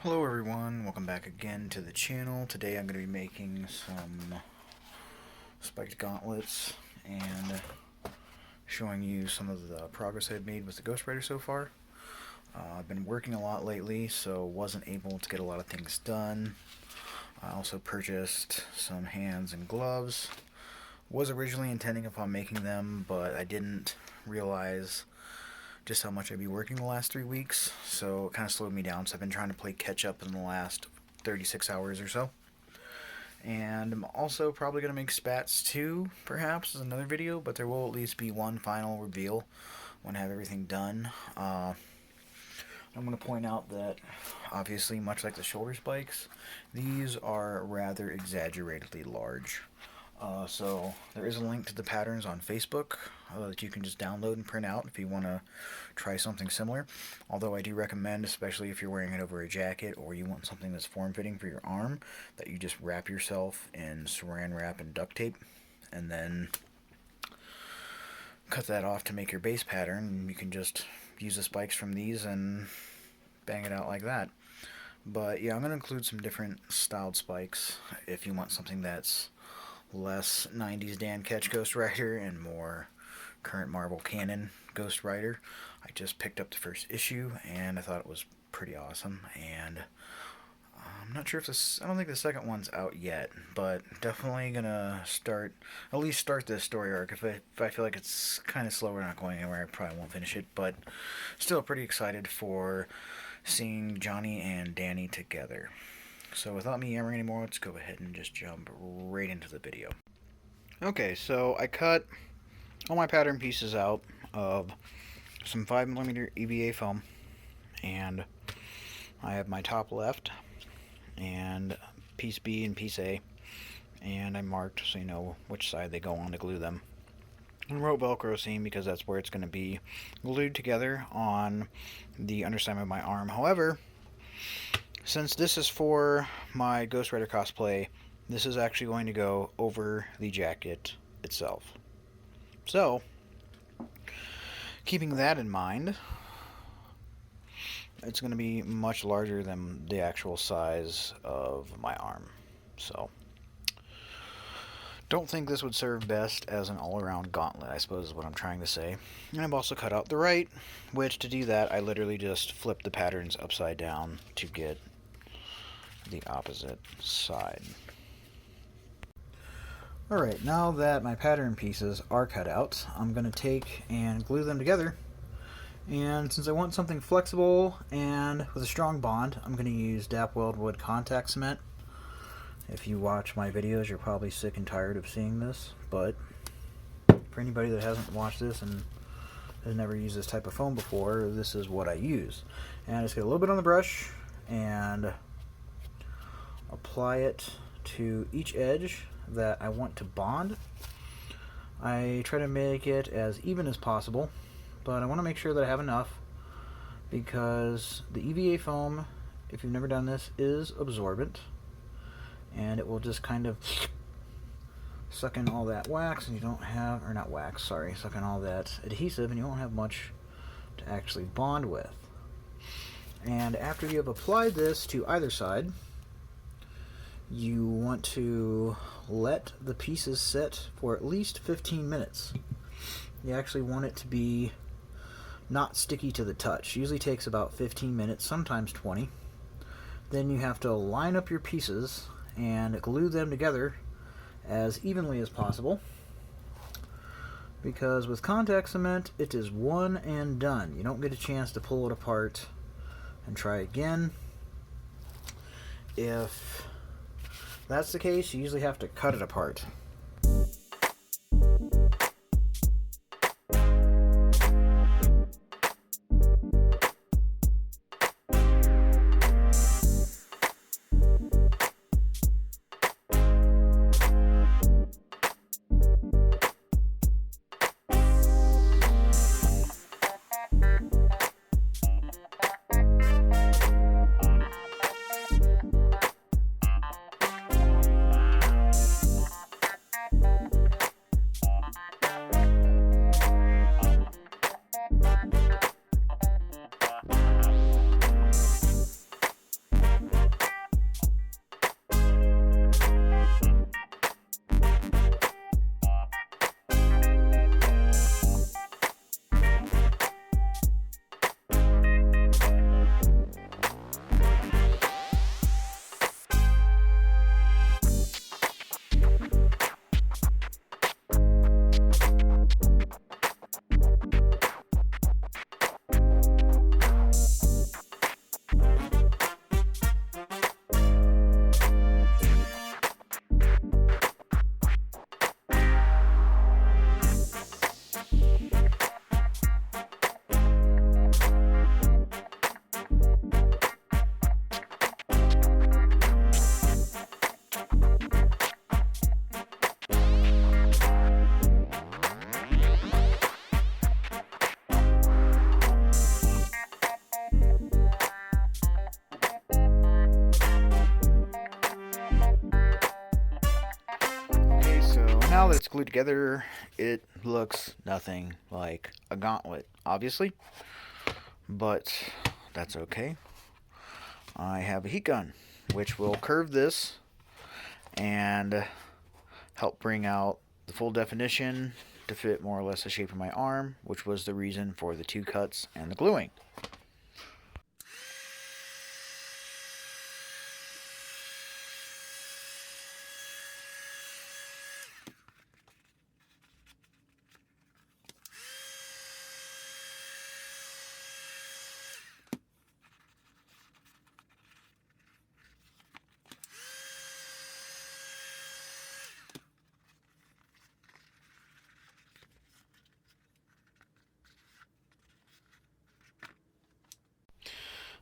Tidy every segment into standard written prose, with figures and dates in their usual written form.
Hello everyone, welcome back again to the channel. Today I'm going to be making some spiked gauntlets and showing you some of the progress I've made with the Ghostwriter so far. I've been working a lot lately, so wasn't able to get a lot of things done. I also purchased some hands and gloves. Was originally intending upon making them, but I didn't realize just how much I'd be working the last 3 weeks, so it kind of slowed me down. So I've been trying to play catch up in the last 36 hours or so. And I'm also probably going to make spats too, perhaps, as another video, but there will at least be one final reveal when I have everything done. I'm going to point out that, obviously, much like the shoulder spikes, these are rather exaggeratedly large. So there is a link to the patterns on Facebook that you can just download and print out if you want to try something similar. Although I do recommend, especially if you're wearing it over a jacket or you want something that's form-fitting for your arm, that you just wrap yourself in saran wrap and duct tape and then cut that off to make your base pattern, and you can just use the spikes from these and bang it out like that. But yeah, I'm going to include some different styled spikes if you want something that's less 90s Dan Ketch Ghostwriter and more current Marvel canon Ghostwriter. I just picked up the first issue and I thought it was pretty awesome, and I'm not sure if this, I don't think the second one's out yet, but definitely gonna at least start this story arc. If I feel like it's kind of slow or not going anywhere, I probably won't finish it, but still pretty excited for seeing Johnny and Danny together. So without me yammering anymore, let's go ahead and just jump right into the video. Okay, so I cut all my pattern pieces out of some 5mm EVA foam, and I have my top left and piece B and piece A, and I marked so you know which side they go on to glue them. And wrote Velcro seam because that's where it's going to be glued together on the underside of my arm. However, since this is for my Ghostwriter cosplay, this is actually going to go over the jacket itself. So, keeping that in mind, it's going to be much larger than the actual size of my arm. So, don't think this would serve best as an all-around gauntlet, I suppose is what I'm trying to say. And I've also cut out the right, which to do that, I literally just flipped the patterns upside down to get the opposite side. Alright, now that my pattern pieces are cut out, I'm going to take and glue them together. And since I want something flexible and with a strong bond, I'm going to use DAP Weldwood contact cement. If you watch my videos, you're probably sick and tired of seeing this, but for anybody that hasn't watched this and has never used this type of foam before, this is what I use. And I just get a little bit on the brush and apply it to each edge that I want to bond. I try to make it as even as possible, but I want to make sure that I have enough because the EVA foam, if you've never done this, is absorbent, and it will just kind of suck in all that wax, and you don't have, or not wax, sorry, suck in all that adhesive, and you won't have much to actually bond with. And after you have applied this to either side, you want to let the pieces sit for at least 15 minutes. You actually want it to be not sticky to the touch. Usually takes about 15 minutes, sometimes 20. Then you have to line up your pieces and glue them together as evenly as possible, because with contact cement it is one and done. You don't get a chance to pull it apart and try again. If that's the case, you usually have to cut it apart. now that it's glued together, it looks nothing like a gauntlet, obviously, but that's okay. I have a heat gun, which will curve this and help bring out the full definition to fit more or less the shape of my arm, which was the reason for the 2 cuts and the gluing.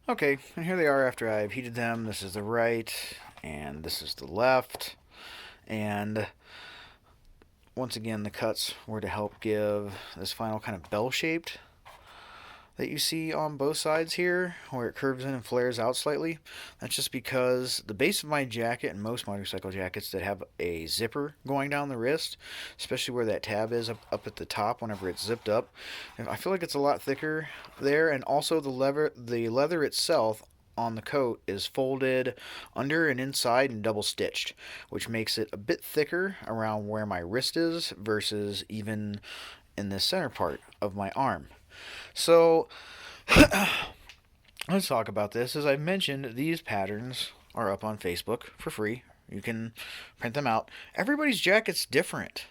Okay, and here they are after I've heated them. This is the right, and this is the left. And once again, the cuts were to help give this final kind of bell-shaped that you see on both sides here, where it curves in and flares out slightly. That's just because the base of my jacket, and most motorcycle jackets that have a zipper going down the wrist, especially where that tab is up at the top whenever it's zipped up, I feel like it's a lot thicker there. And also the leather itself on the coat is folded under and inside and double stitched, which makes it a bit thicker around where my wrist is versus even in the center part of my arm. So, let's talk about this. As I mentioned, these patterns are up on Facebook for free. You can print them out. Everybody's jacket's different.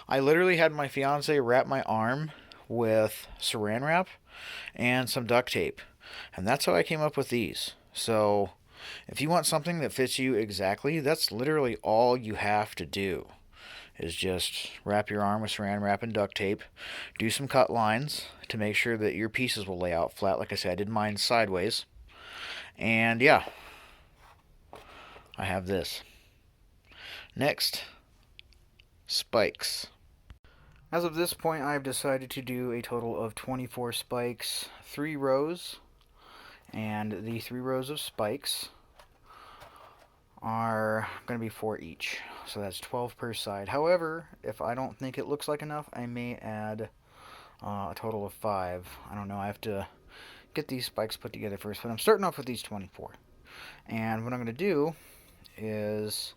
I literally had my fiance wrap my arm with saran wrap and some duct tape. And that's how I came up with these. So, if you want something that fits you exactly, that's literally all you have to do. Is just wrap your arm with saran wrap and duct tape, do some cut lines to make sure that your pieces will lay out flat. Like I said, I did mine sideways. And yeah, I have this. Next, spikes. As of this point, I've decided to do a total of 24 spikes, 3 rows, and the 3 rows of spikes are going to be 4 each, so that's 12 per side. However, if I don't think it looks like enough, I may add a total of 5. I don't know, I have to get these spikes put together first, but I'm starting off with these 24. And what I'm going to do is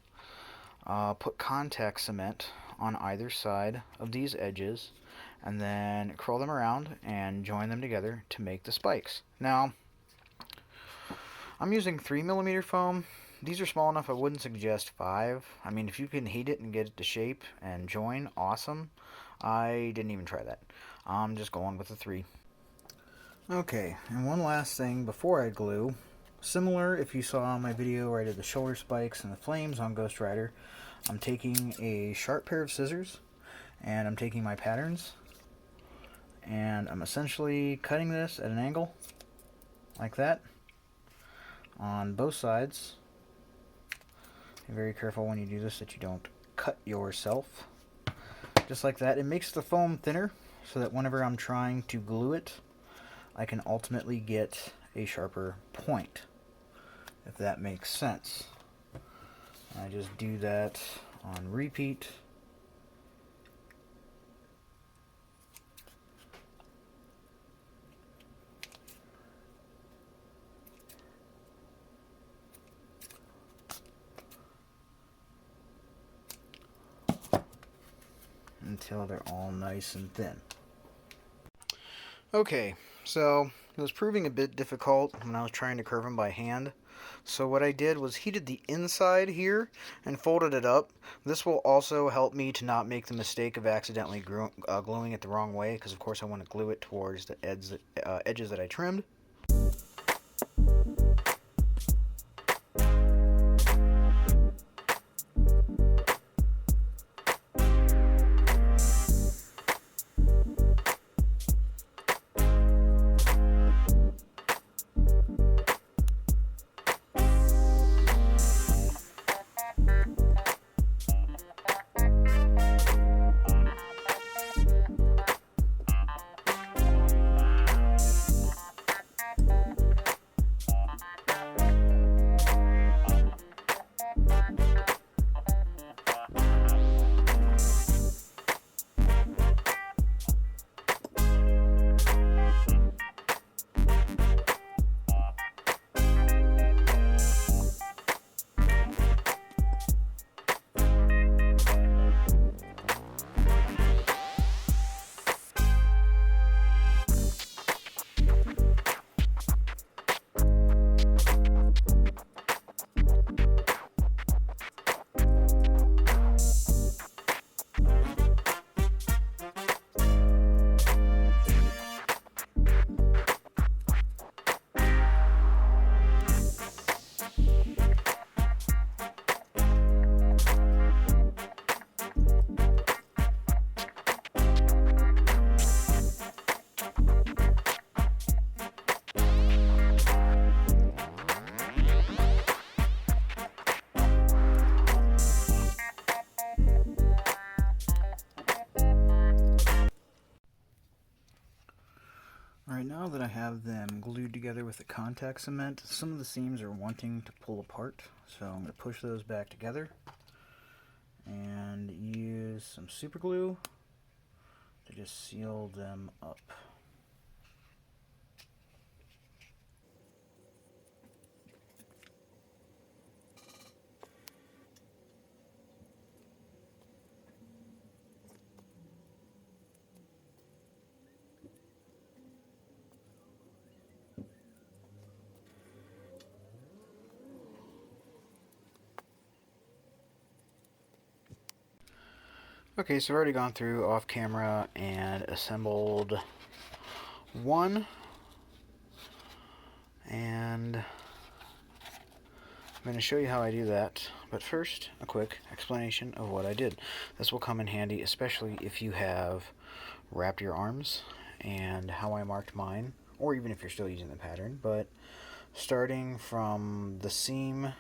put contact cement on either side of these edges, and then curl them around and join them together to make the spikes. Now, I'm using 3mm foam. These are small enough I wouldn't suggest 5. I mean, if you can heat it and get it to shape and join, awesome. I didn't even try that. I'm just going with the 3. Okay, and one last thing before I glue. Similar, if you saw my video where I did the shoulder spikes and the flames on Ghost Rider, I'm taking a sharp pair of scissors, and I'm taking my patterns, and I'm essentially cutting this at an angle, like that, on both sides. Be very careful when you do this that you don't cut yourself. Just like that. It makes the foam thinner so that whenever I'm trying to glue it, I can ultimately get a sharper point, if that makes sense. I just do that on repeat. Until they're all nice and thin. Okay, so it was proving a bit difficult when I was trying to curve them by hand. So what I did was heated the inside here and folded it up. This will also help me to not make the mistake of accidentally gluing it the wrong way, because of course I want to glue it towards the edges that I trimmed. have them glued together with the contact cement. Some of the seams are wanting to pull apart, so I'm going to push those back together and use some super glue to just seal them up. Okay, so I've already gone through off camera and assembled one, and I'm going to show you how I do that, but first a quick explanation of what I did. This will come in handy especially if you have wrapped your arms, and how I marked mine, or even if you're still using the pattern. But starting from the seam,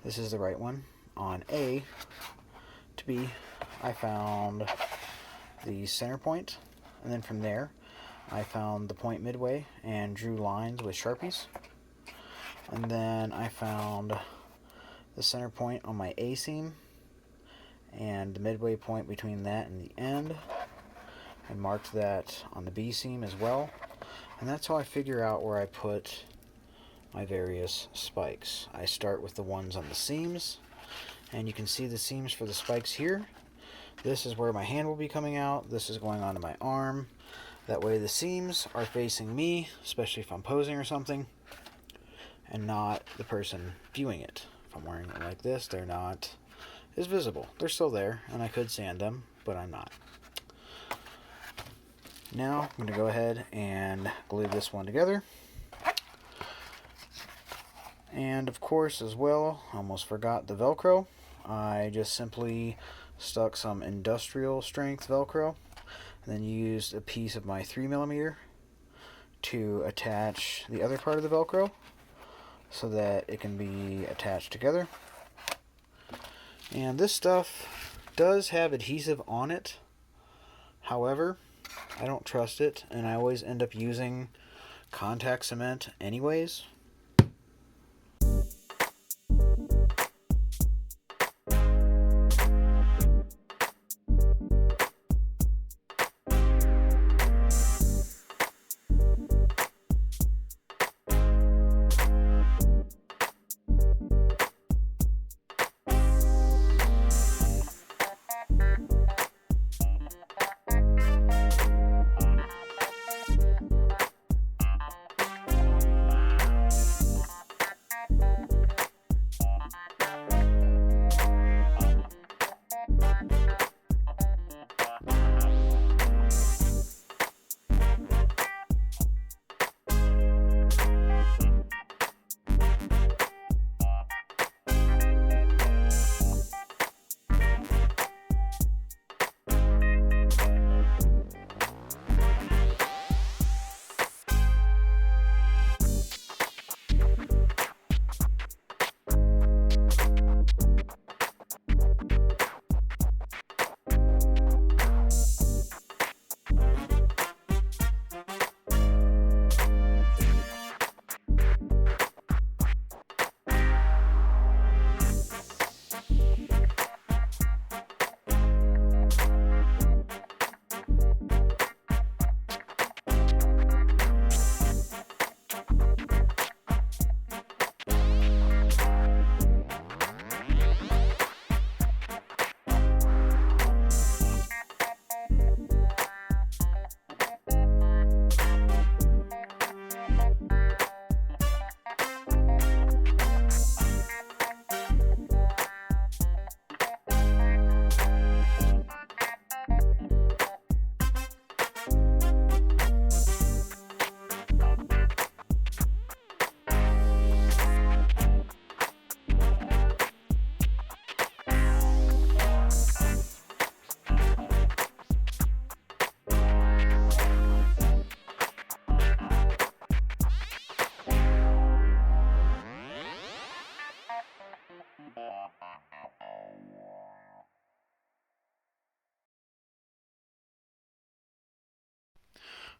this is the right one, on A to B, I found the center point, and then from there I found the point midway and drew lines with Sharpies. And then I found the center point on my A seam and the midway point between that and the end, and marked that on the B seam as well. And that's how I figure out where I put my various spikes. I start with the ones on the seams, and you can see the seams for the spikes here. This is where my hand will be coming out. This is going onto my arm. That way the seams are facing me, especially if I'm posing or something, and not the person viewing it. If I'm wearing it like this, they're not as visible. They're still there, and I could sand them, but I'm not. Now I'm going to go ahead and glue this one together. And of course, as well, almost forgot the Velcro. I just simply stuck some industrial strength Velcro, and then used a piece of my 3mm to attach the other part of the Velcro so that it can be attached together. And this stuff does have adhesive on it. However, I don't trust it, and I always end up using contact cement anyways.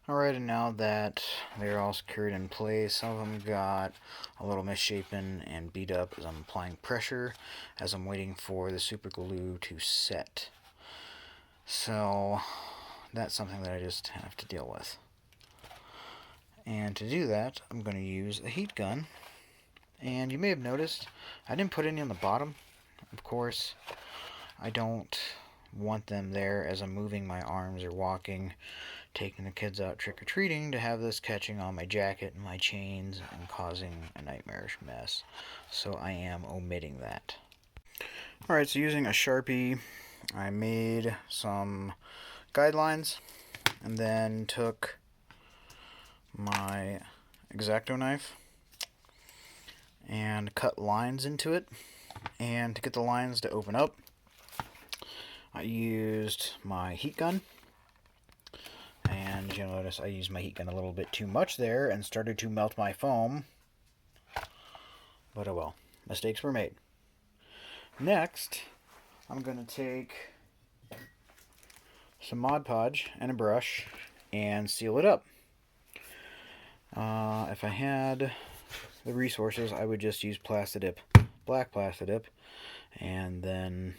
Alright, and now that they're all secured in place, some of them got a little misshapen and beat up as I'm applying pressure, as I'm waiting for the super glue to set. So, that's something that I just have to deal with. And to do that, I'm going to use a heat gun. And you may have noticed, I didn't put any on the bottom. Of course, I don't want them there as I'm moving my arms or walking, taking the kids out trick-or-treating, to have this catching on my jacket and my chains and causing a nightmarish mess. So I am omitting that. Alright, so using a Sharpie, I made some guidelines and then took my X-Acto knife and cut lines into it. And to get the lines to open up, I used my heat gun. And you'll notice I used my heat gun a little bit too much there and started to melt my foam. But oh well, mistakes were made. Next, I'm going to take some Mod Podge and a brush and seal it up. If I had the resources, I would just use Plastidip, black Plastidip, and then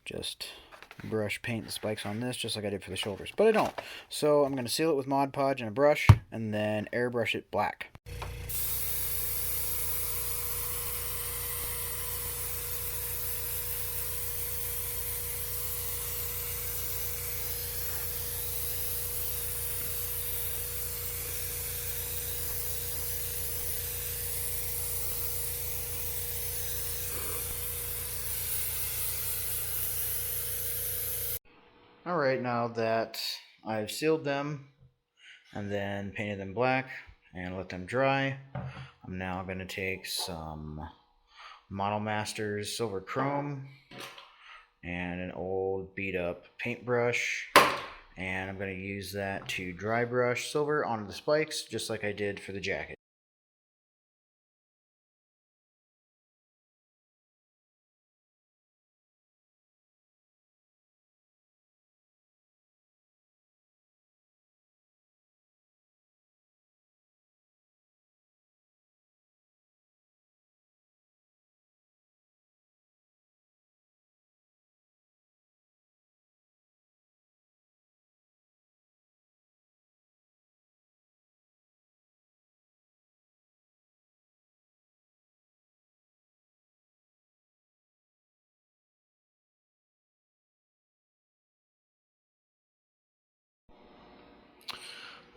just brush paint the spikes on this just like I did for the shoulders. But I don't. So I'm going to seal it with Mod Podge and a brush, and then airbrush it black. Alright, now that I've sealed them and then painted them black and let them dry, I'm now going to take some Model Masters Silver Chrome and an old beat up paintbrush, and I'm going to use that to dry brush silver onto the spikes just like I did for the jacket.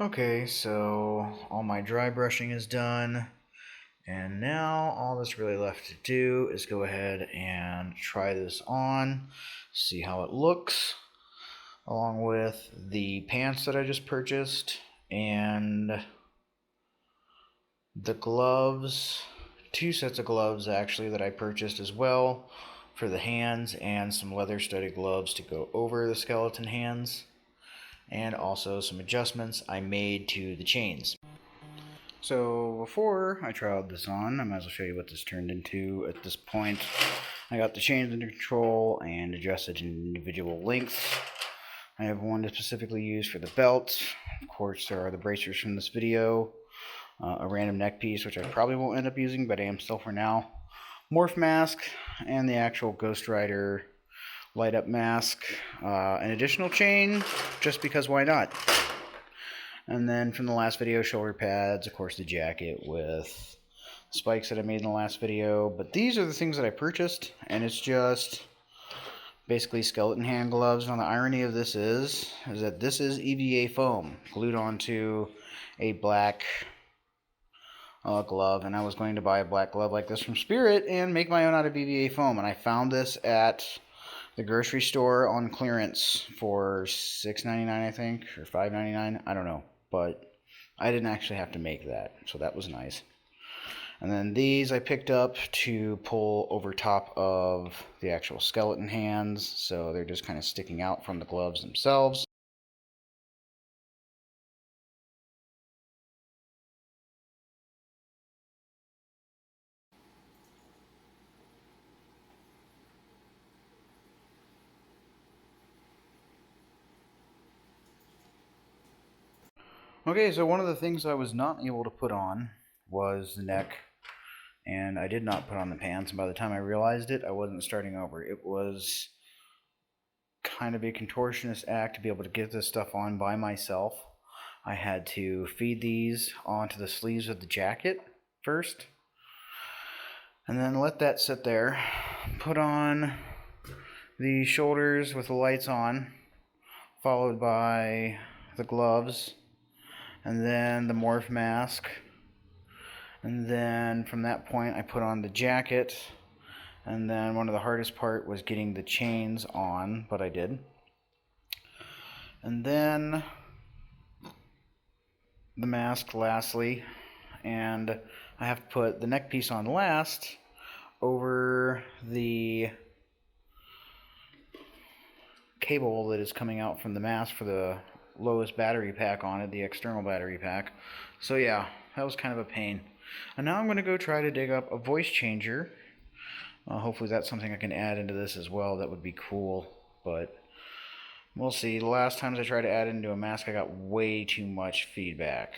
Okay, so all my dry brushing is done, and now all that's really left to do is go ahead and try this on, see how it looks, along with the pants that I just purchased and the gloves, 2 sets of gloves actually that I purchased as well for the hands, and some leather studded gloves to go over the skeleton hands, and also some adjustments I made to the chains. So before I tried this on, I might as well show you what this turned into at this point. I got the chains under control and adjusted individual lengths. I have one to specifically use for the belt. Of course, there are the bracers from this video. A random neck piece, which I probably won't end up using, but I am still for now. Morph mask, and the actual Ghost Rider light up mask. An additional chain, just because why not? And then from the last video, shoulder pads, of course the jacket with spikes that I made in the last video. But these are the things that I purchased, and it's just basically skeleton hand gloves. Now the irony of this is that this is EVA foam glued onto a black glove, and I was going to buy a black glove like this from Spirit and make my own out of EVA foam, and I found this at the grocery store on clearance for $6.99, I think, or $5.99, I don't know, but I didn't actually have to make that, so that was nice. And then these I picked up to pull over top of the actual skeleton hands, so they're just kind of sticking out from the gloves themselves. Okay, so one of the things I was not able to put on was the neck, and I did not put on the pants, and by the time I realized it, I wasn't starting over. It was kind of a contortionist act to be able to get this stuff on by myself. I had to feed these onto the sleeves of the jacket first, and then let that sit there. Put on the shoulders with the lights on, followed by the gloves, and then the morph mask. And then from that point I put on the jacket, and then one of the hardest part was getting the chains on, but I did. And then the mask lastly, and I have to put the neck piece on last over the cable that is coming out from the mask for the lowest battery pack on it, the external battery pack. So yeah, that was kind of a pain. And now I'm going to go try to dig up a voice changer. Hopefully that's something I can add into this as well. That would be cool, but we'll see. The last times I tried to add it into a mask, I got way too much feedback.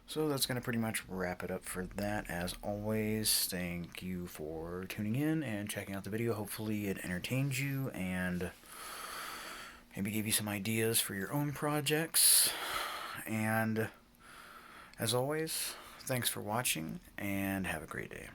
So that's going to pretty much wrap it up for that. As always, thank you for tuning in and checking out the video. Hopefully it entertained you and maybe gave you some ideas for your own projects. And as always, thanks for watching and have a great day.